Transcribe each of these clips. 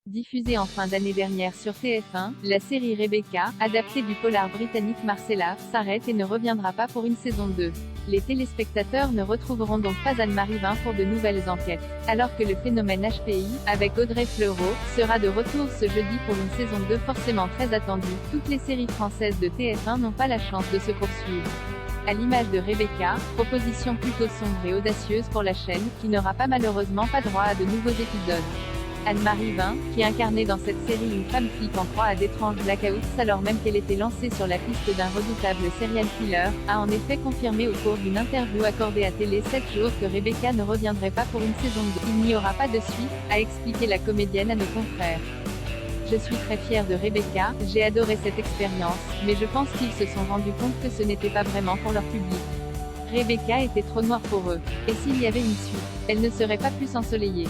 Diffusée en fin d'année dernière sur TF1, la série Rebecca, adaptée du polar britannique Marcella, s'arrête et ne reviendra pas pour une saison 2. Les téléspectateurs ne retrouveront donc pas Anne-Marie Vin pour de nouvelles enquêtes. Alors que le phénomène HPI, avec Audrey Fleurot, sera de retour ce jeudi pour une saison 2 forcément très attendue, toutes les séries françaises de TF1 n'ont pas la chance de se poursuivre. À l'image de Rebecca, proposition plutôt sombre et audacieuse pour la chaîne, qui n'aura malheureusement pas droit à de nouveaux épisodes. Anne-Marie Vin, qui incarnait dans cette série une femme flic en proie à d'étranges blackouts alors même qu'elle était lancée sur la piste d'un redoutable serial killer, a en effet confirmé au cours d'une interview accordée à Télé 7 jours que Rebecca ne reviendrait pas pour une saison 2. Il n'y aura pas de suite, a expliqué la comédienne à nos confrères. Je suis très fière de Rebecca, j'ai adoré cette expérience, mais je pense qu'ils se sont rendus compte que ce n'était pas vraiment pour leur public. Rebecca était trop noire pour eux. Et s'il y avait une suite, elle ne serait pas plus ensoleillée.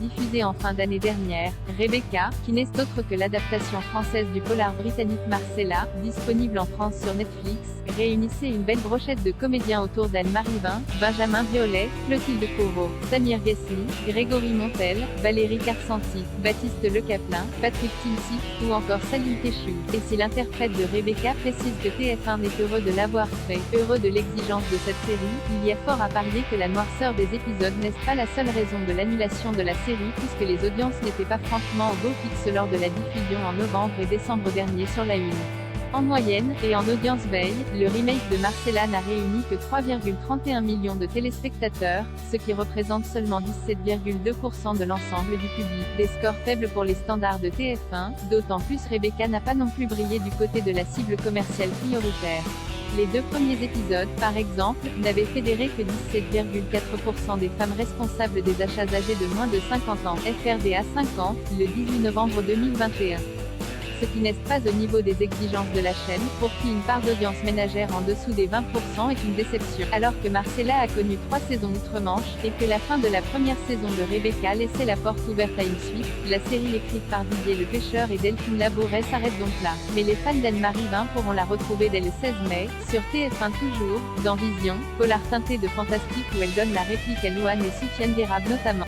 Diffusée en fin d'année dernière, Rebecca, qui n'est autre que l'adaptation française du polar britannique Marcella, disponible en France sur Netflix, réunissait une belle brochette de comédiens autour d'Anne-Marie Vin, Benjamin Biolay, Clotilde Corot, Samir Ghasmi, Grégory Montel, Valérie Carcenti, Baptiste Le Caplin, Patrick Timsit, ou encore Salim Kéchou. Et si l'interprète de Rebecca précise que TF1 est heureux de l'avoir fait, heureux de l'exigence de cette série, il y a fort à parier que la noirceur des épisodes n'est pas la seule raison de l'annulation de la série puisque les audiences n'étaient pas franchement au beau fixe lors de la diffusion en novembre et décembre dernier sur la Une. En moyenne, et en audience veille, le remake de Marcella n'a réuni que 3,31 millions de téléspectateurs, ce qui représente seulement 17,2% de l'ensemble du public. Des scores faibles pour les standards de TF1, d'autant plus Rebecca n'a pas non plus brillé du côté de la cible commerciale prioritaire. Les 2 premiers épisodes, par exemple, n'avaient fédéré que 17,4% des femmes responsables des achats âgées de moins de 50 ans, FRDA 50, le 18 novembre 2021. Ce qui n'est pas au niveau des exigences de la chaîne, pour qui une part d'audience ménagère en dessous des 20% est une déception. Alors que Marcella a connu 3 saisons outre-Manche, et que la fin de la première saison de Rebecca laissait la porte ouverte à une suite, la série écrite par Didier Le Pêcheur et Delphine Labouret s'arrête donc là. Mais les fans d'Anne-Marie Vin pourront la retrouver dès le 16 mai, sur TF1 toujours, dans Vision, polar teinté de fantastique où elle donne la réplique à Louane et Soufiane Guérab notamment.